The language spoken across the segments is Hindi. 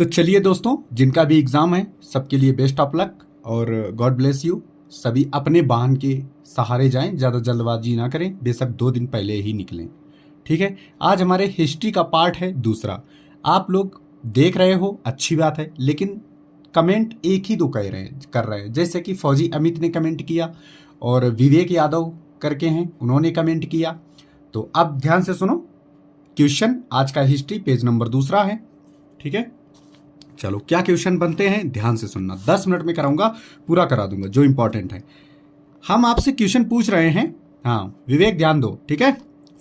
तो चलिए दोस्तों, जिनका भी एग्ज़ाम है सबके लिए बेस्ट ऑफ लक और गॉड ब्लेस यू। सभी अपने वाहन के सहारे जाएं, ज़्यादा जल्दबाजी ना करें, बेशक 2 दिन पहले ही निकलें। ठीक है, आज हमारे हिस्ट्री का पार्ट है दूसरा। आप लोग देख रहे हो, अच्छी बात है, लेकिन कमेंट एक ही दो कर रहे हैं। जैसे कि फौजी अमित ने कमेंट किया और विवेक यादव करके हैं, उन्होंने कमेंट किया। तो अब ध्यान से सुनो, क्वेश्चन आज का हिस्ट्री पेज नंबर दूसरा है। ठीक है, चलो क्या क्वेश्चन बनते हैं ध्यान से सुनना। 10 मिनट में कराऊंगा, पूरा करा दूंगा जो इंपॉर्टेंट है। हम आपसे क्वेश्चन पूछ रहे हैं। हाँ विवेक ध्यान दो, ठीक है।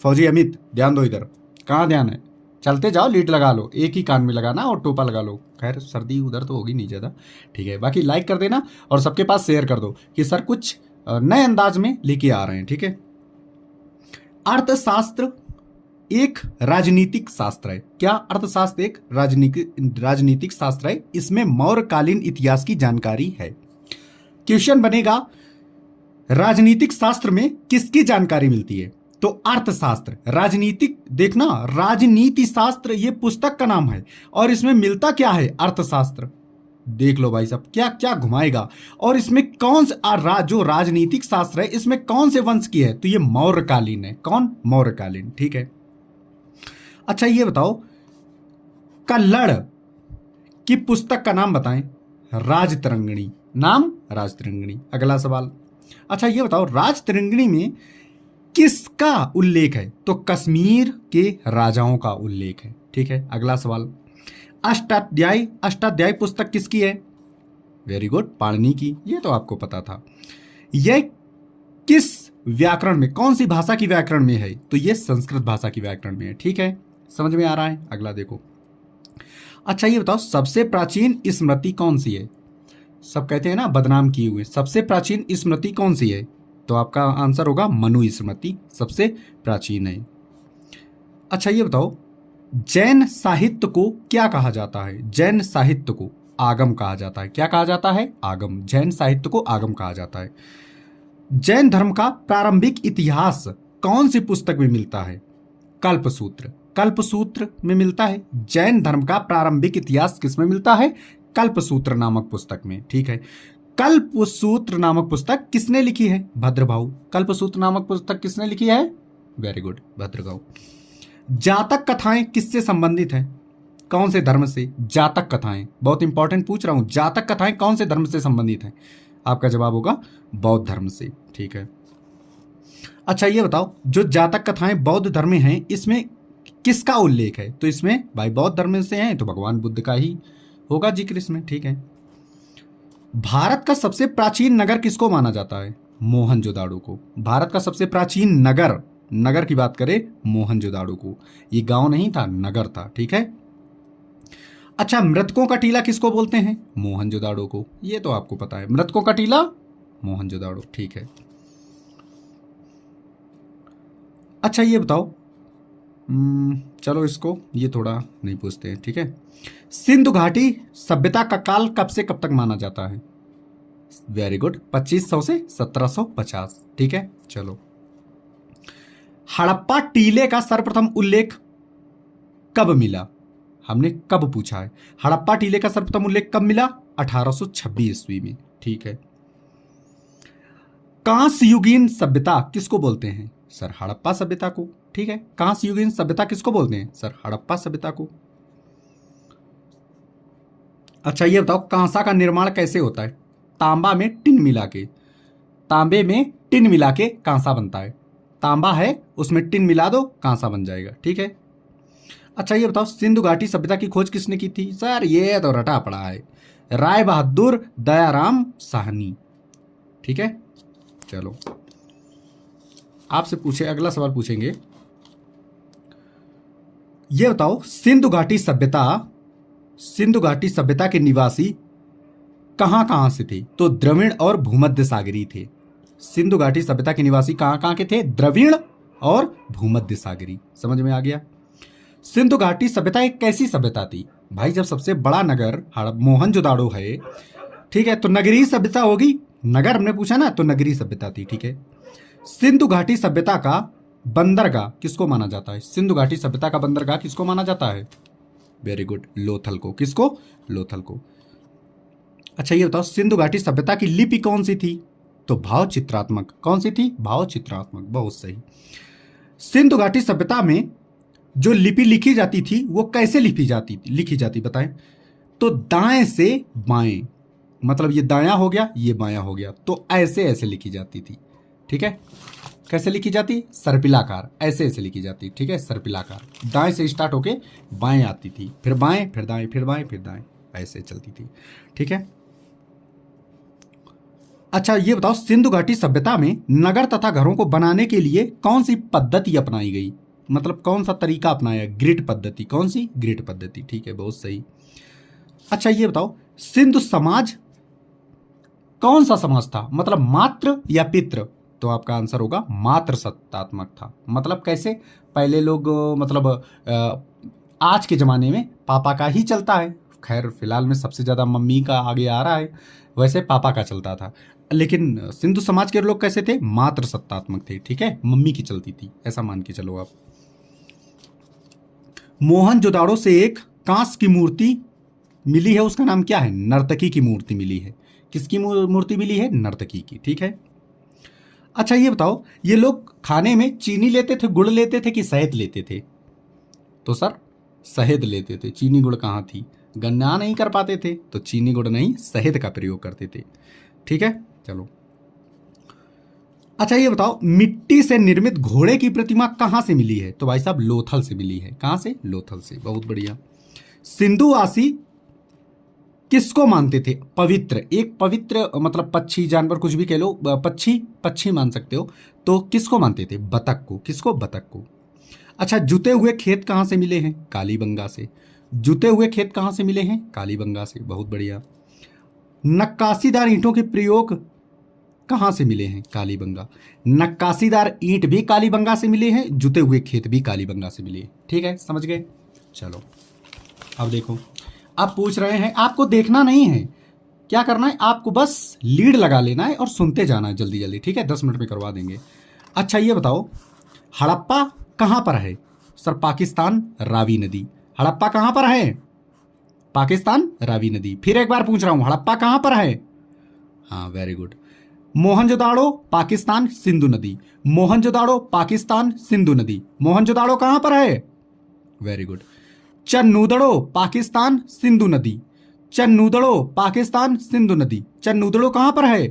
फौजी अमित ध्यान दो, इधर कहाँ ध्यान है? चलते जाओ, लीड लगा लो, एक ही कान में लगाना और टोपा लगा लो। खैर सर्दी उधर तो होगी नहीं ज़्यादा, ठीक है। बाकी लाइक कर देना और सबके पास शेयर कर दो कि सर कुछ नए अंदाज में लेके आ रहे हैं। ठीक है, अर्थशास्त्र एक राजनीतिक शास्त्र है। क्या अर्थशास्त्र एक राजनीतिक शास्त्र है? इसमें मौर्यकालीन इतिहास की जानकारी है। क्वेश्चन बनेगा, राजनीतिक शास्त्र में किसकी जानकारी मिलती है? तो अर्थशास्त्र, राजनीतिक, देखना राजनीति शास्त्र ये पुस्तक का नाम है और इसमें मिलता क्या है? अर्थशास्त्र। देख लो भाई साहब, क्या क्या घुमाएगा। और इसमें कौन सा जो राजनीतिक शास्त्र है इसमें कौन से वंश की है? तो ये मौर्यकालीन है। कौन? मौर्यकालीन। ठीक है, अच्छा ये बताओ, कल्लड़ की पुस्तक का नाम बताएं। राजतरंगिणी। नाम राजतरंगिणी। अगला सवाल, अच्छा ये बताओ, राजतरंगिणी में किसका उल्लेख है? तो कश्मीर के राजाओं का उल्लेख है। ठीक है, अगला सवाल, अष्टाध्यायी। अष्टाध्यायी पुस्तक किसकी है? वेरी गुड, पाणिनि की। ये तो आपको पता था। यह किस व्याकरण में, कौन सी भाषा की व्याकरण में है? तो ये संस्कृत भाषा की व्याकरण में है। ठीक है, समझ में आ रहा है? अगला देखो, अच्छा ये बताओ, सबसे प्राचीन स्मृति कौन सी है? सब कहते हैं ना बदनाम किए हुए, सबसे प्राचीन स्मृति कौन सी है? तो आपका आंसर होगा मनु स्मृति सबसे प्राचीन है। अच्छा ये बताओ, जैन साहित्य को क्या कहा जाता है? जैन साहित्य को आगम कहा जाता है। क्या कहा जाता है? आगम। जैन साहित्य को आगम कहा जाता है। जैन धर्म का प्रारंभिक इतिहास कौन सी पुस्तक में मिलता है? कल्पसूत्र। कल्पसूत्र में मिलता है। जैन धर्म का प्रारंभिक इतिहास किसमें मिलता है? कल्पसूत्र नामक पुस्तक में। ठीक है, कल्पसूत्र नामक पुस्तक किसने लिखी है? भद्रभाऊ। कल्पसूत्र नामक पुस्तक किसने लिखी है? Very good, Bhadrabahu. जातक कथाएं किससे संबंधित हैं? कौन से धर्म से? जातक कथाएं, बहुत इंपॉर्टेंट पूछ रहा हूं, जातक कथाएं कौन से धर्म से संबंधित हैं? आपका जवाब होगा बौद्ध धर्म से। ठीक है, अच्छा ये बताओ, जो जातक कथाएं बौद्ध धर्म में हैं इसमें किसका उल्लेख है? तो इसमें भाई बौद्ध धर्म से हैं तो भगवान बुद्ध का ही होगा जिक्र इसमें। ठीक है, भारत का सबसे प्राचीन नगर किसको माना जाता है? मोहनजोदाड़ो को। भारत का सबसे प्राचीन नगर, नगर की बात करें, मोहनजोदाड़ो को। ये गांव नहीं था, नगर था। ठीक है, अच्छा मृतकों का टीला किसको बोलते हैं? मोहनजोदाड़ो को। ये तो आपको पता है, मृतकों का टीला मोहनजोदाड़ो। ठीक है, अच्छा ये बताओ, चलो इसको ये थोड़ा नहीं पूछते हैं। ठीक है, सिंधु घाटी सभ्यता का काल कब से कब तक माना जाता है? वेरी गुड, 2500 से 1750। ठीक है, चलो, हड़प्पा टीले का सर्वप्रथम उल्लेख कब मिला? हमने कब पूछा है। हड़प्पा टीले का सर्वप्रथम उल्लेख कब मिला? 1826 ईस्वी में। ठीक है, कांस्ययुगीन सभ्यता किसको बोलते हैं? सर हड़प्पा सभ्यता को। ठीक है, कांस्ययुगीन सभ्यता किसको बोलते हैं? सर हड़प्पा सभ्यता को। अच्छा ये बताओ, कांसा का निर्माण कैसे होता है? तांबा में टिन मिला के, तांबे में टिन मिला के कांसा बनता है। तांबा है उसमें टिन मिला दो, कांसा बन जाएगा। ठीक है, अच्छा ये बताओ, सिंधु घाटी सभ्यता की खोज किसने की थी? सर ये तो रटा पड़ा है, राय बहादुर दयाराम साहनी। ठीक है, चलो आपसे पूछे, अगला सवाल पूछेंगे। ये बताओ, सिंधु घाटी सभ्यता के निवासी कहां कहां से थे? तो द्रविड़ और भूमध्य सागरी थे। सिंधु घाटी सभ्यता के निवासी कहां कहां के थे? द्रविड़ और भूमध्य सागरी। समझ में आ गया? सिंधु घाटी सभ्यता एक कैसी सभ्यता थी? भाई जब सबसे बड़ा नगर मोहनजोदाड़ो है, ठीक है, तो नगरीय सभ्यता होगी। नगर हमने पूछा ना, तो नगरीय सभ्यता थी। ठीक है, सिंधु घाटी सभ्यता का बंदरगाह किसको माना जाता है? सिंधु घाटी सभ्यता का बंदरगाह किसको माना जाता है? वेरी गुड, लोथल को। किसको? लोथल को। अच्छा ये बताओ, सिंधु घाटी सभ्यता की लिपि कौन सी थी? तो भाव चित्रात्मक। कौन सी थी? भाव चित्रात्मक। बहुत सही। सिंधु घाटी सभ्यता में जो लिपि लिखी जाती थी वो कैसे लिखी जाती बताएं? तो दाएं से बाएं, मतलब ये दायां हो गया, ये बायां हो गया, तो ऐसे ऐसे लिखी जाती थी। ठीक है, कैसे लिखी जाती? सर्पिलाकार, ऐसे ऐसे लिखी जाती। ठीक है, सर्पिलाकार, दाएं से स्टार्ट होके बाएं आती थी, फिर बाएं, फिर दाएं, फिर बाएं, फिर दाएं, ऐसे चलती थी। ठीक है। अच्छा ये बताओ, सिंधु घाटी सभ्यता में नगर तथा घरों को बनाने के लिए कौन सी पद्धति अपनाई गई? मतलब कौन सा तरीका अपनाया? ग्रिड पद्धति। कौन सी? ग्रिड पद्धति। ठीक है, बहुत सही। अच्छा ये बताओ, सिंधु समाज कौन सा समाज था? मतलब मात्र या पितृ? तो आपका आंसर होगा मात्र सत्तात्मक था। मतलब कैसे? पहले लोग मतलब आज के ज़माने में पापा का ही चलता है, खैर फिलहाल में सबसे ज़्यादा मम्मी का आगे आ रहा है, वैसे पापा का चलता था, लेकिन सिंधु समाज के लोग कैसे थे? मात्र सत्तात्मक थे। ठीक है, मम्मी की चलती थी, ऐसा मान के चलो आप। मोहनजोदाड़ो से एक कांस्य की मूर्ति मिली है, उसका नाम क्या है? नर्तकी की मूर्ति मिली है। किसकी मूर्ति मिली है? नर्तकी की। ठीक है। अच्छा ये बताओ, ये लोग खाने में चीनी लेते थे, गुड़ लेते थे कि शहद लेते थे? तो सर शहद लेते थे। चीनी गुड़ कहाँ थी? गन्ना नहीं कर पाते थे तो चीनी गुड़ नहीं, शहद का प्रयोग करते थे। ठीक है, चलो। अच्छा ये बताओ, मिट्टी से निर्मित घोड़े की प्रतिमा कहाँ से मिली है? तो भाई साहब लोथल से मिली है। कहाँ से? लोथल से। बहुत बढ़िया। सिंधुवासी किसको मानते थे पवित्र? एक पवित्र मतलब पक्षी, जानवर, कुछ भी कह लो, पक्षी मान सकते हो। तो किसको मानते थे? बतख को। किसको? बतख को। अच्छा, जुते हुए खेत कहाँ से मिले हैं? कालीबंगा से। जुते हुए खेत कहाँ से मिले हैं? कालीबंगा से। बहुत बढ़िया। नक्काशीदार ईंटों के प्रयोग कहाँ से मिले हैं? कालीबंगा। नक्काशीदार ईंट भी कालीबंगा से मिले हैं, जुते हुए खेत भी कालीबंगा से मिले। ठीक है, समझ गए? चलो अब देखो, आप पूछ रहे हैं, आपको देखना नहीं है, क्या करना है आपको? बस लीड लगा लेना है और सुनते जाना है जल्दी जल्दी। ठीक है, 10 मिनट में करवा देंगे। अच्छा ये बताओ, हड़प्पा कहाँ पर है? सर पाकिस्तान, रावी नदी। हड़प्पा कहाँ पर है? पाकिस्तान, रावी नदी। फिर एक बार पूछ रहा हूँ, हड़प्पा कहाँ पर है? हाँ, वेरी गुड। मोहनजोदाड़ो, पाकिस्तान, सिंधु नदी। मोहनजोदाड़ो, पाकिस्तान, सिंधु नदी। मोहनजोदाड़ो कहाँ पर है? Very good. चन्नूदड़ो, पाकिस्तान, सिंधु नदी। चन्नूदड़ो, पाकिस्तान, सिंधु नदी। चन्नूदड़ो कहाँ पर है?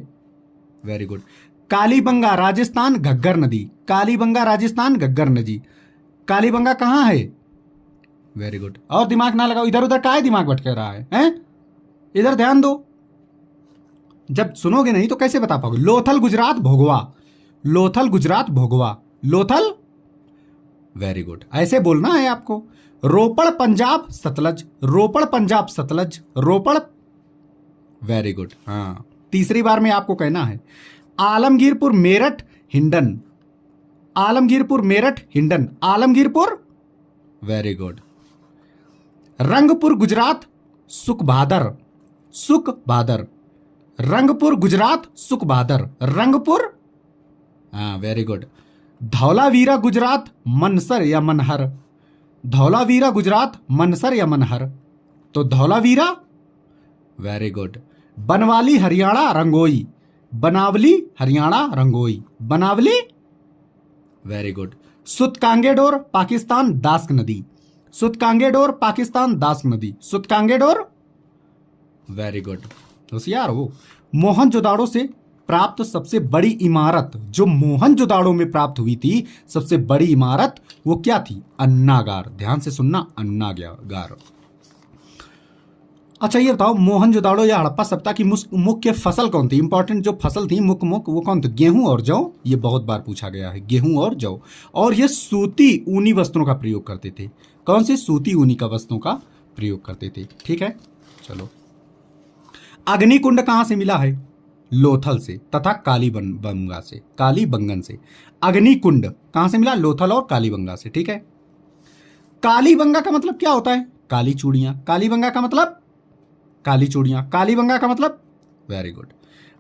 Very good. कालीबंगा, राजस्थान, घग्गर नदी। कालीबंगा, राजस्थान, घग्गर नदी। कालीबंगा कहाँ है? Very good. और दिमाग ना लगाओ, इधर उधर काहे दिमाग भटक रहा है, हैं? इधर ध्यान दो, जब सुनोगे नहीं तो कैसे बता पाओगे? लोथल, गुजरात, भोगवा। लोथल, गुजरात, भोगवा। लोथल, वेरी गुड, ऐसे बोलना है आपको। रोपड़, पंजाब, सतलज। रोपड़, पंजाब, सतलज। Ropar, very good. हाँ, तीसरी बार में आपको कहना है आलमगीरपुर, मेरठ, हिंडन। आलमगीरपुर, मेरठ, हिंडन। Alamgirpur, very good. रंगपुर, गुजरात, सुखभादर। सुखभादर। रंगपुर, गुजरात, सुखभादर। रंगपुर, हाँ, वेरी गुड। धौलावीरा, गुजरात, मनसर या मनहर। धौलावीरा, गुजरात, मनसर या मनहर। तो धौलावीरा, वेरी गुड। बनवाली, हरियाणा, रंगोई। बनावली, हरियाणा, रंगोई। Banawali, very good. सुतकांगेडोर, पाकिस्तान, दास्क नदी। सुतकांगेडोर, पाकिस्तान, दास्क नदी। सुतकांगेडोर, वेरी गुड, होशियार हो। मोहनजोदाड़ो से प्राप्त सबसे बड़ी इमारत, जो मोहनजोदाड़ो में प्राप्त हुई थी सबसे बड़ी इमारत, वो क्या थी? अन्नागार। ध्यान से सुनना, अन्नागार। अच्छा ये बताओ, मोहनजोदाड़ो या हड़प्पा सभ्यता की मुख्य फसल कौन थी? इंपॉर्टेंट जो फसल थी मुख्य वो कौन थी? गेहूं और जौ। ये बहुत बार पूछा गया है, गेहूं और जौ। और ये सूती ऊनी वस्त्रों का प्रयोग करते थे। कौन सी? सूती ऊनी का वस्त्रों का प्रयोग करते थे। ठीक है, चलो। अग्निकुंड कहां से मिला है? लोथल से तथा कालीबंगा से। कालीबंगन से। अग्निकुंड कहां से मिला? लोथल और कालीबंगा से। ठीक है। कालीबंगा का मतलब क्या होता है? काली चूड़ियां। कालीबंगा का मतलब काली चूड़ियां। कालीबंगा का मतलब, वेरी गुड।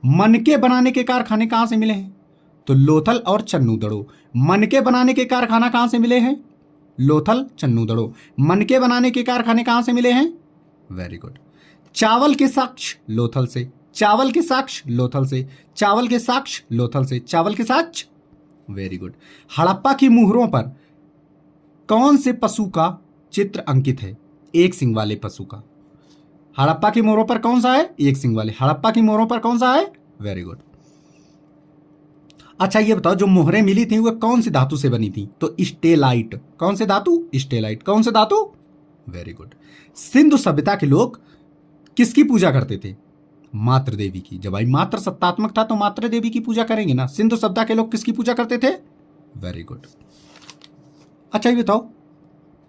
मनके बनाने के कारखाने कहां से मिले हैं? तो लोथल और चन्नूदड़ो। मनके बनाने के कारखाना कहां से मिले हैं? लोथल चन्नूदड़ो। मनके बनाने के कारखाने कहां से मिले हैं? Very good. चावल के साक्ष्य लोथल से, चावल के साक्ष्य लोथल से, चावल के साक्ष्य लोथल से, चावल के साक्ष्य, वेरी गुड। हड़प्पा की मुहरों पर कौन से पशु का चित्र अंकित है? एक सिंग वाले पशु का। हड़प्पा की मोहरों पर कौन सा है? एक सिंग वाले। हड़प्पा की मोहरों पर कौन सा है? Very good. अच्छा ये बताओ, जो मोहरें मिली थी वो कौन सी धातु से बनी थी? तो स्टेलाइट। कौन से धातु? स्टेलाइट। कौन से धातु? Very good. सिंधु सभ्यता के लोग किसकी पूजा करते थे? मातृ देवी की। जब भाई मातृ सत्तात्मक था तो मातृ देवी की पूजा करेंगे ना। सिंधु सभ्यता के लोग किसकी पूजा करते थे? Very good. अच्छा ये बताओ,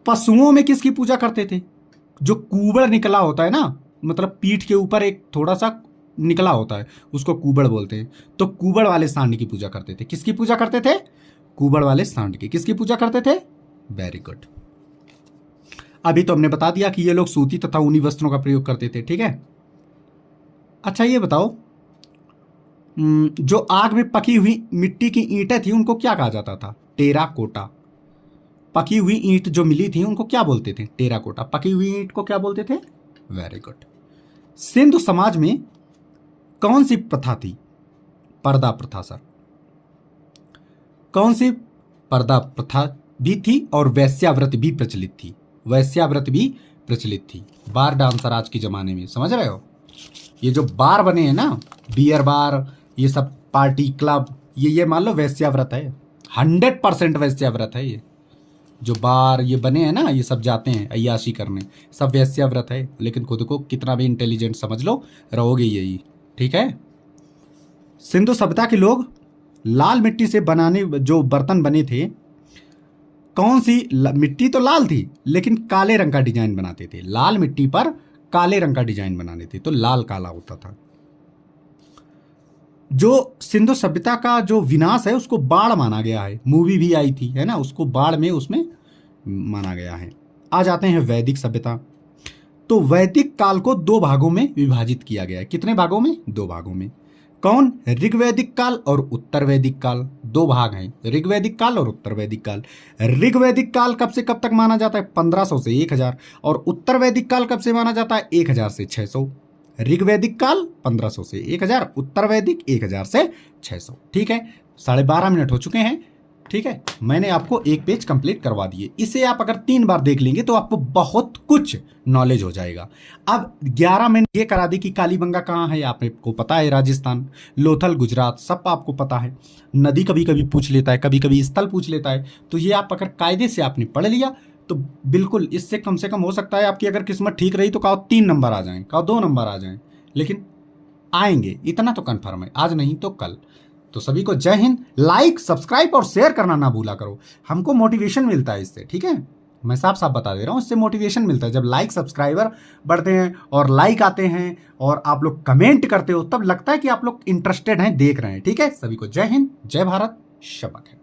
पशुओं में किसकी पूजा करते थे? जो कुबड़ निकला होता है ना, मतलब पीठ के ऊपर एक थोड़ा सा निकला होता है, उसको कुबड़ बोलते हैं। तो कुबड़ वाले सांड की पूजा करते थे। किसकी पूजा करते थे? कुबड़ वाले सांड की। किसकी पूजा करते थे? Very good. अभी तो हमने बता दिया कि ये लोग सूती तथा ऊनी वस्त्रों का प्रयोग करते थे, ठीक है। अच्छा ये बताओ, जो आग में पकी हुई मिट्टी की ईंटें थी उनको क्या कहा जाता था? टेराकोटा। पकी हुई ईंट जो मिली थी उनको क्या बोलते थे? टेराकोटा। पकी हुई ईंट को क्या बोलते थे? Very good. सिंधु समाज में कौन सी प्रथा थी? पर्दा प्रथा सर। कौन सी? पर्दा प्रथा भी थी और वैश्याव्रत भी प्रचलित थी। वैश्याव्रत भी प्रचलित थी। बार डांसर आज के जमाने में, समझ रहे हो? ये जो बार बने हैं ना, बियर बार, ये सब पार्टी क्लब, ये मान लो वैश्याव्रत है। 100% वैश्याव्रत है। ये जो बार ये बने हैं ना, ये सब जाते हैं अय्याशी करने, सब वैश्याव्रत है। लेकिन खुद को कितना भी इंटेलिजेंट समझ लो, रहोगे यही, ठीक है। सिंधु सभ्यता के लोग लाल मिट्टी से बनाने जो बर्तन बने थे, कौन सी मिट्टी तो लाल थी लेकिन काले रंग का डिजाइन बनाते थे। लाल मिट्टी पर काले रंग का डिजाइन बनाने थे तो लाल काला होता था। जो सिंधु सभ्यता का जो विनाश है उसको बाढ़ माना गया है। मूवी भी आई थी, है ना, उसको बाढ़ में उसमें माना गया है। आ जाते हैं वैदिक सभ्यता। तो वैदिक काल को 2 भागों में विभाजित किया गया है। कितने भागों में? 2 भागों में। कौन? ऋग्वैदिक काल और उत्तर वैदिक काल। 2 भाग हैं, ऋग्वैदिक काल और उत्तर वैदिक काल। ऋग्वैदिक काल कब से कब तक माना जाता है? 1500 से 1000। और उत्तर वैदिक काल कब से माना जाता है? 1000 से 600। ऋग्वैदिक काल 1500 से 1000, उत्तर वैदिक 1000 से 600। ठीक है, 12:30 मिनट हो चुके हैं। ठीक है, मैंने आपको एक पेज कंप्लीट करवा दिए। इसे आप अगर 3 बार देख लेंगे तो आपको बहुत कुछ नॉलेज हो जाएगा। अब 11 मैंने ये करा दी कि कालीबंगा कहाँ है, आपको पता है, राजस्थान। लोथल गुजरात, सब आपको पता है। नदी कभी कभी पूछ लेता है, कभी कभी स्थल पूछ लेता है। तो ये आप अगर कायदे से आपने पढ़ लिया तो बिल्कुल इससे कम से कम हो सकता है आपकी अगर किस्मत ठीक रही तो कहो 3 नंबर आ जाएं, कहो 2 नंबर आ जाएं, लेकिन आएंगे, इतना तो कन्फर्म है, आज नहीं तो कल। तो सभी को जय हिंद। लाइक, सब्सक्राइब और शेयर करना ना भूला करो, हमको मोटिवेशन मिलता है इससे। ठीक है, मैं साफ साफ बता दे रहा हूँ, इससे मोटिवेशन मिलता है। जब लाइक सब्सक्राइबर बढ़ते हैं और लाइक आते हैं और आप लोग कमेंट करते हो, तब लगता है कि आप लोग इंटरेस्टेड हैं, देख रहे हैं। ठीक है, सभी को जय हिंद, जय भारत, शबक है।